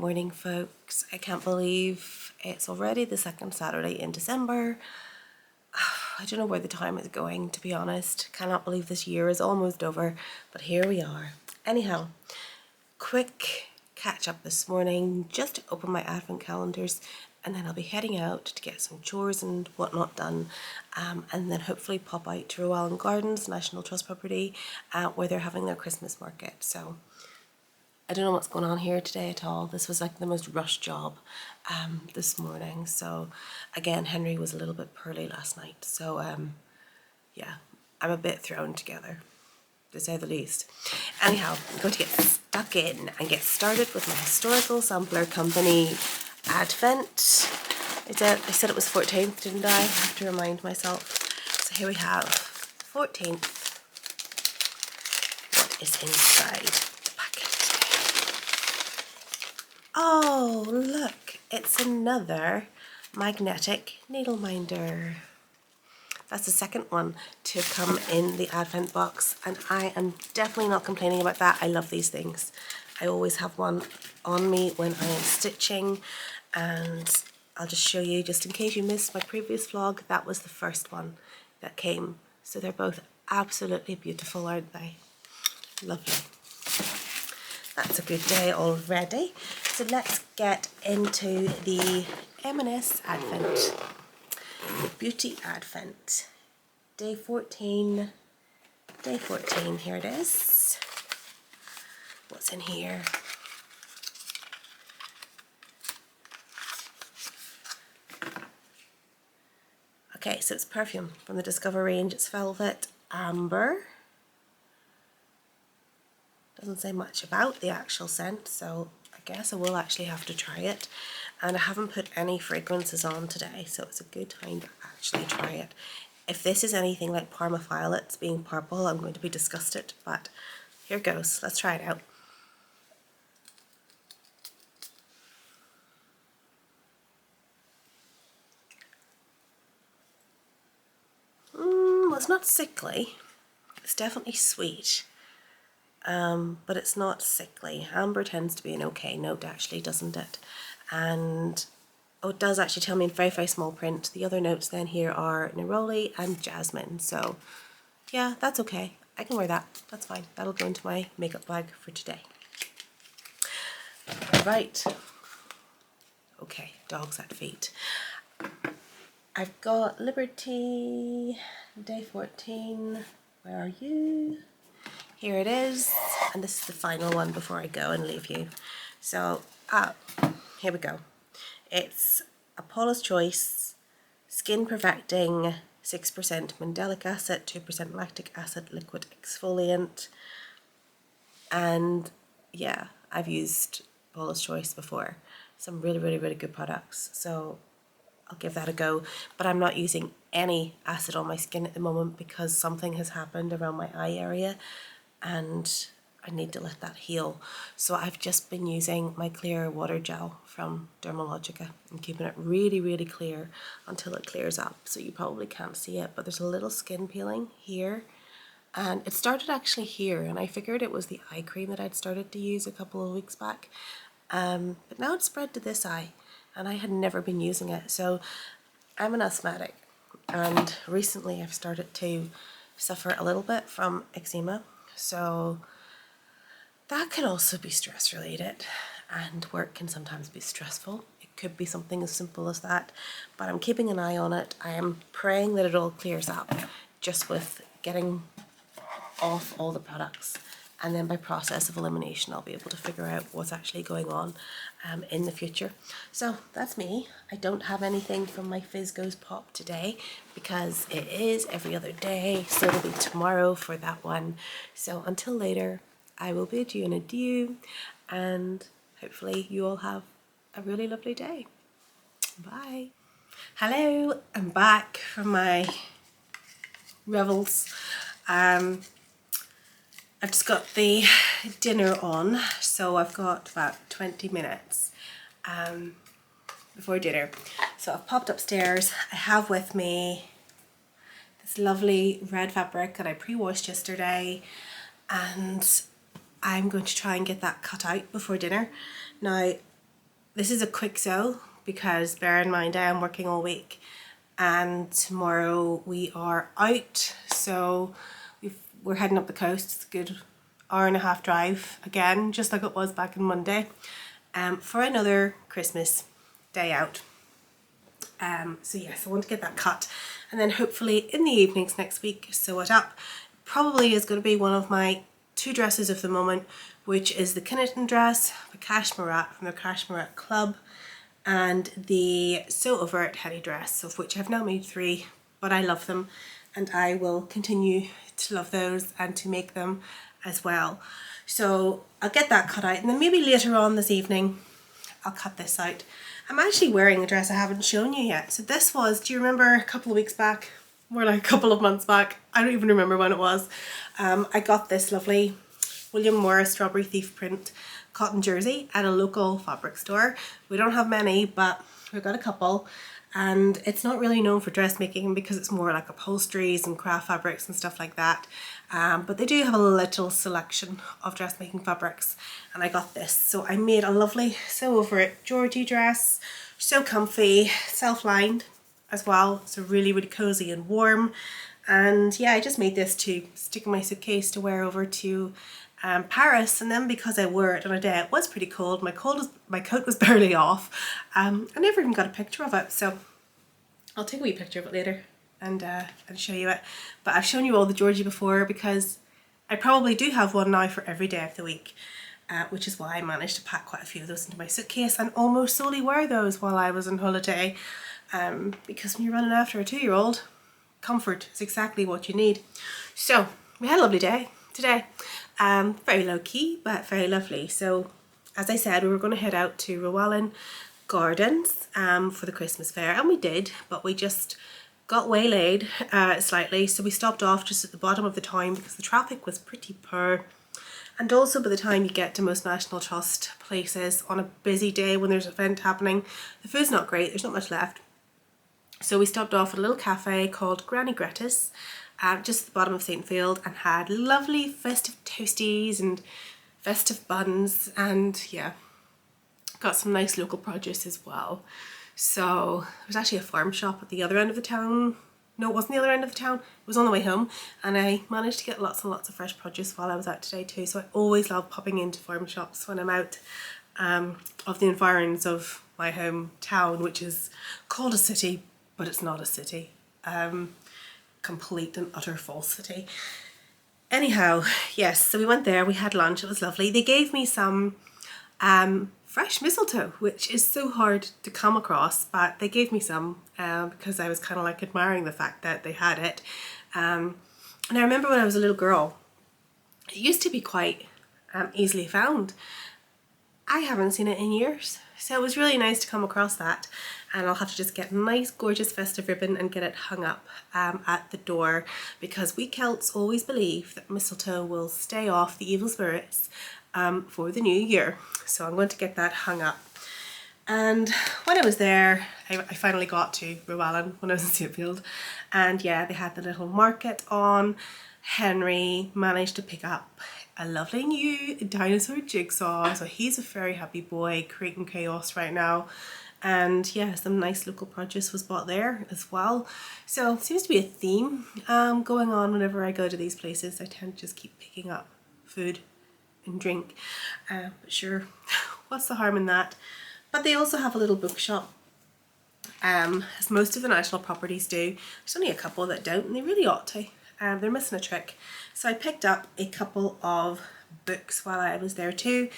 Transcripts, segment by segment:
morning, folks. I can't believe it's already the second Saturday in December. I don't know where the time is going, to be honest. Cannot believe this year is almost over, but here we are. Anyhow, quick catch up this morning, just to open my advent calendars, and then I'll be heading out to get some chores and whatnot done, and then hopefully pop out to Rowallane Gardens, National Trust property, where they're having their Christmas market. So I don't know what's going on here today at all. This was like the most rushed job this morning. So again, Henry was a little bit poorly last night. So yeah, I'm a bit thrown together, to say the least. Anyhow, I'm going to get stuck in and get started with my historical sampler company Advent. I said it was 14th, didn't I? I have to remind myself. So here we have 14th. What is inside? Oh, look, it's another magnetic needle minder. That's the second one to come in the Advent box, and I am definitely not complaining about that. I love these things. I always have one on me when I am stitching, and I'll just show you, just in case you missed my previous vlog, that was the first one that came. So they're both absolutely beautiful, aren't they? Lovely. That's a good day already. So let's get into the M&S Advent, the Beauty Advent. Day 14, here it is. What's in here? Okay, so it's perfume from the Discover range. It's Velvet Amber. Doesn't say much about the actual scent, so I guess I will actually have to try it. And I haven't put any fragrances on today, so it's a good time to actually try it. If this is anything like Parma Violets being purple, I'm going to be disgusted, but here goes. Let's try it out. Well, it's not sickly. It's definitely sweet. But it's not sickly. Amber tends to be an okay note, actually, doesn't it? And oh, it does actually tell me in very, very small print. The other notes then here are neroli and jasmine. So yeah, that's okay. I can wear that. That's fine. That'll go into my makeup bag for today. Right. Okay, dogs at feet. I've got Liberty, day 14. Where are you? Here it is, and this is the final one before I go and leave you. So, here we go. It's a Paula's Choice Skin Perfecting 6% Mandelic Acid, 2% Lactic Acid Liquid Exfoliant. And yeah, I've used Paula's Choice before. Some really, really, really good products. So I'll give that a go. But I'm not using any acid on my skin at the moment because something has happened around my eye area, and I need to let that heal. So I've just been using my clear water gel from Dermalogica and keeping it really, really clear until it clears up. So you probably can't see it, but there's a little skin peeling here. And it started actually here, and I figured it was the eye cream that I'd started to use a couple of weeks back. But now it's spread to this eye, and I had never been using it. So I'm an asthmatic, and recently I've started to suffer a little bit from eczema. So that can also be stress related, and work can sometimes be stressful. It could be something as simple as that, but I'm keeping an eye on it. I am praying that it all clears up just with getting off all the products, and then by process of elimination I'll be able to figure out what's actually going on in the future. So that's me. I don't have anything from my Fizz Goes Pop today because it is every other day, so it'll be tomorrow for that one. So until later, I will bid you an adieu, and hopefully you all have a really lovely day. Bye. Hello, I'm back from my revels. I've just got the dinner on, so I've got about 20 minutes before dinner. So I've popped upstairs. I have with me this lovely red fabric that I pre-washed yesterday, and I'm going to try and get that cut out before dinner. Now, this is a quick sew because bear in mind I am working all week and tomorrow we are out, so we're heading up the coast. It's a good hour-and-a-half drive again, just like it was back on Monday, for another Christmas day out. So yes, I want to get that cut and then hopefully in the evenings next week sew it up. Probably is going to be one of my two dresses of the moment, which is the Kinnerton dress, the Cashmere from the Cashmere Club, and the Sew Over It Hetty dress, of which I've now made 3, but I love them and I will continue to love those and to make them as well. So I'll get that cut out and then maybe later on this evening I'll cut this out. I'm actually wearing a dress I haven't shown you yet. So this was, do you remember a couple of weeks back, more like a couple of months back, I don't even remember when it was, I got this lovely William Morris Strawberry Thief print cotton jersey at a local fabric store. We don't have many, but we've got a couple, and it's not really known for dressmaking because it's more like upholsteries and craft fabrics and stuff like that, but they do have a little selection of dressmaking fabrics, and I got this. So I made a lovely Sew Over It Georgie dress, so comfy, self-lined as well, so really cozy and warm. And yeah, I just made this to stick in my suitcase to wear over to Paris, and then because I wore it on a day it was pretty cold, my coat was barely off. I never even got a picture of it, so I'll take a wee picture of it later and show you it. But I've shown you all the Georgie before because I probably do have one now for every day of the week, which is why I managed to pack quite a few of those into my suitcase and almost solely wear those while I was on holiday, because when you're running after a 2-year-old, comfort is exactly what you need. So we had a lovely day today. Very low key but very lovely. So as I said, we were going to head out to Rowallane Gardens for the Christmas fair, and we did, but we just got waylaid slightly, so we stopped off just at the bottom of the town because the traffic was pretty poor. And also by the time you get to most National Trust places on a busy day when there's an event happening, the food's not great, there's not much left. So we stopped off at a little cafe called Granny Greta's, just at the bottom of St. Field, and had lovely festive toasties and festive buns, and yeah, got some nice local produce as well. So there was actually a farm shop at the other end of the town. No, it wasn't the other end of the town, it was on the way home, and I managed to get lots and lots of fresh produce while I was out today too. So I always love popping into farm shops when I'm out of the environs of my hometown, which is called a city, but it's not a city. Complete and utter falsity. Anyhow, yes, so we went there, we had lunch, it was lovely. They gave me some fresh mistletoe, which is so hard to come across, but they gave me some because I was kind of like admiring the fact that they had it. And I remember when I was a little girl, it used to be quite easily found. I haven't seen it in years, so it was really nice to come across that, and I'll have to just get a nice gorgeous festive ribbon and get it hung up at the door, because we Celts always believe that mistletoe will stay off the evil spirits for the new year. So I'm going to get that hung up. And when I was there, I finally got to Rowallane when I was in St. and yeah, they had the little market on. Henry managed to pick up a lovely new dinosaur jigsaw, so he's a very happy boy creating chaos right now. And yeah, some nice local produce was bought there as well. So it seems to be a theme going on whenever I go to these places. I tend to just keep picking up food and drink, but sure, what's the harm in that? But they also have a little bookshop, as most of the national properties do. There's only a couple that don't, and they really ought to. They're missing a trick. So I picked up a couple of books while I was there too.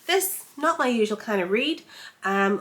This, not my usual kind of read,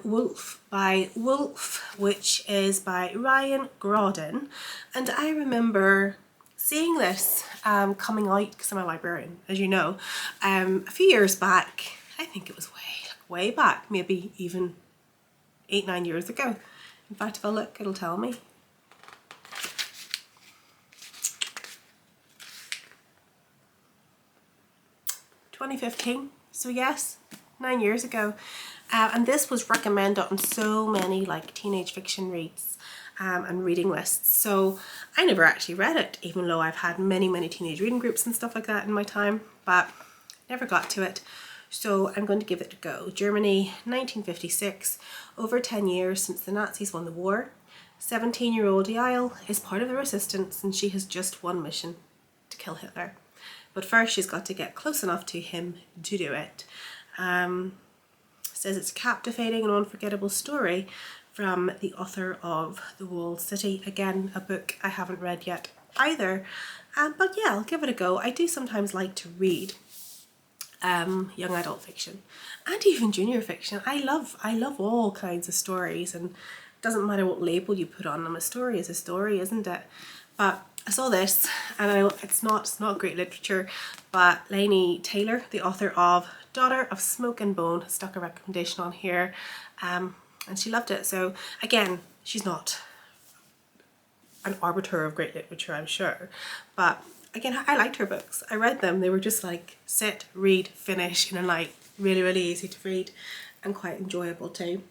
Wolf by Wolf, which is by Rowallane Gardens. And I remember seeing this coming out, because I'm a librarian, as you know, a few years back. I think it was way back, maybe even 8-9 years ago. In fact, if I look, it'll tell me. 2015, so yes, 9 years ago. And this was recommended on so many like teenage fiction reads and reading lists. So I never actually read it, even though I've had many teenage reading groups and stuff like that in my time, but never got to it. So I'm going to give it a go. Germany, 1956, over 10 years since the Nazis won the war. 17-year-old Yael is part of the resistance and she has just one mission: to kill Hitler. But first she's got to get close enough to him to do it. Says it's a captivating and unforgettable story from the author of The Walled City. Again, a book I haven't read yet either. But yeah, I'll give it a go. I do sometimes like to read young adult fiction and even junior fiction. I love all kinds of stories, and it doesn't matter what label you put on them. A story is a story, isn't it? But I saw this, and I know it's not great literature, but Laini Taylor, the author of Daughter of Smoke and Bone, stuck a recommendation on here, and she loved it. So again, she's not an arbiter of great literature, I'm sure, but again, I liked her books. I read them. They were just like sit, read, finish in a night. Really, really easy to read and quite enjoyable too.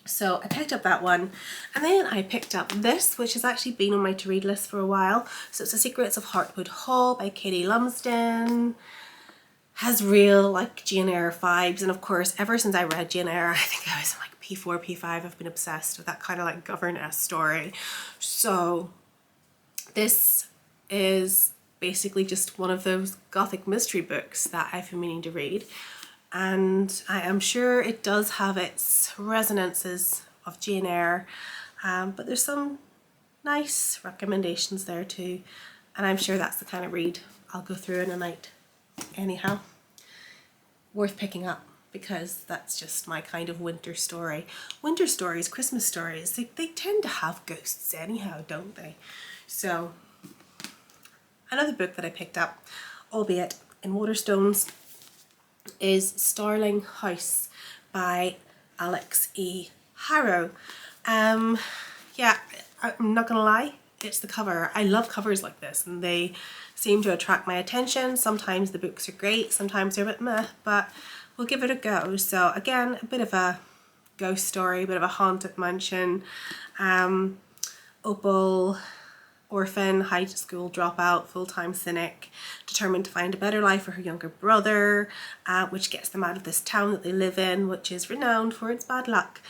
So I picked up that one, and then I picked up this, which has actually been on my to read list for a while. So it's The Secrets of Heartwood Hall by Katie Lumsden. Has real like Jane Eyre vibes, and of course ever since I read Jane Eyre, I think I was in like P4, P5, I've been obsessed with that kind of like governess story. So this is basically just one of those gothic mystery books that I've been meaning to read, and I am sure it does have its resonances of Jane Eyre, but there's some nice recommendations there too, and I'm sure that's the kind of read I'll go through in a night. Anyhow, worth picking up, because that's just my kind of winter story. Winter stories, Christmas stories, they tend to have ghosts anyhow, don't they? So another book that I picked up, albeit in Waterstones, is Starling House by Alex E. Harrow. Yeah, I'm not gonna lie, it's the cover. I love covers like this, and they seem to attract my attention. Sometimes the books are great, sometimes they're a bit meh, but we'll give it a go. So again, a bit of a ghost story, a bit of a haunted mansion. Opal, orphan, high school dropout, full-time cynic, determined to find a better life for her younger brother, which gets them out of this town that they live in, which is renowned for its bad luck.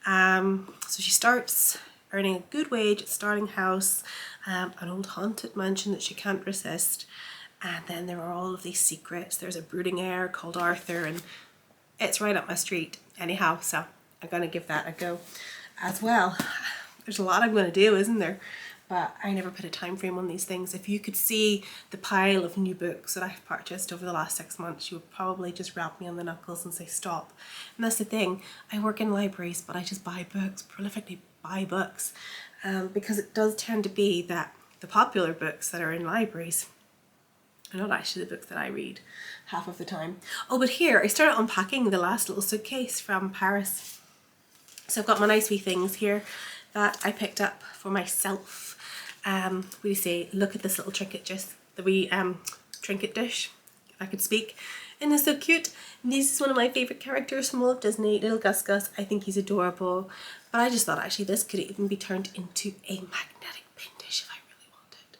So she starts earning a good wage at Starling House, an old haunted mansion that she can't resist. And then there are all of these secrets. There's a brooding heir called Arthur, and it's right up my street anyhow, so I'm going to give that a go as well. There's a lot I'm going to do, isn't there? But I never put a time frame on these things. If you could see the pile of new books that I've purchased over the last 6 months, you would probably just rap me on the knuckles and say stop. And that's the thing, I work in libraries, but I just buy books, prolifically buy books, because it does tend to be that the popular books that are in libraries are not actually the books that I read half of the time. Oh, but here, I started unpacking the last little suitcase from Paris. So I've got my nice wee things here that I picked up for myself. We say, look at this little trinket, just the wee trinket dish, if I could speak. And it's so cute. And this is one of my favourite characters from all of Disney, little Gus Gus. I think he's adorable. But I just thought actually this could even be turned into a magnetic pin dish if I really wanted.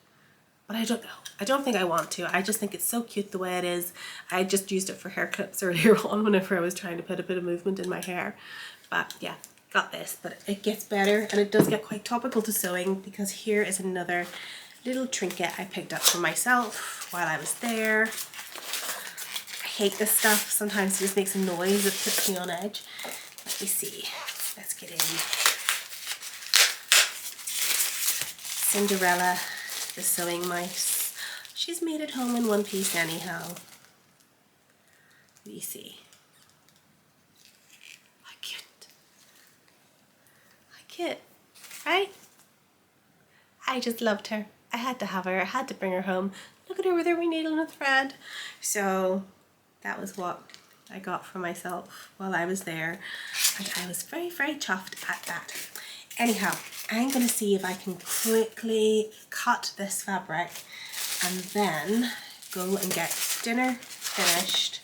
But I don't know. I don't think I want to. I just think it's so cute the way it is. I just used it for hair clips earlier on whenever I was trying to put a bit of movement in my hair. But yeah, got this. But it gets better, and it does get quite topical to sewing, because here is another little trinket I picked up for myself while I was there. I hate this stuff. Sometimes it just makes a noise that puts me on edge. Let me see. Let's get in. Cinderella, the sewing mice. She's made it home in one piece anyhow. Let me see. How cute. How cute, right? I just loved her. I had to have her. I had to bring her home. Look at her with her wee needle and a thread. So that was what I got for myself while I was there, and I was very, very chuffed at that. Anyhow, I'm going to see if I can quickly cut this fabric and then go and get dinner finished,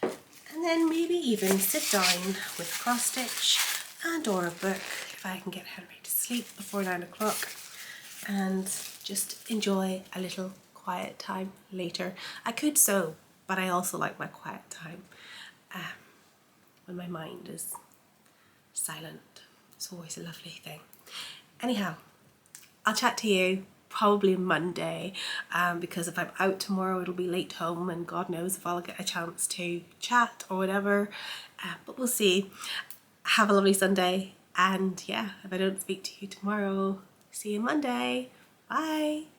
and then maybe even sit down with cross stitch and or a book if I can get Henry to sleep before 9 o'clock, and just enjoy a little quiet time later. I could sew, but I also like my quiet time when my mind is silent. It's always a lovely thing. Anyhow, I'll chat to you probably Monday, because if I'm out tomorrow it'll be late home and God knows if I'll get a chance to chat or whatever, but we'll see. Have a lovely Sunday, and yeah, if I don't speak to you tomorrow, see you Monday. Bye.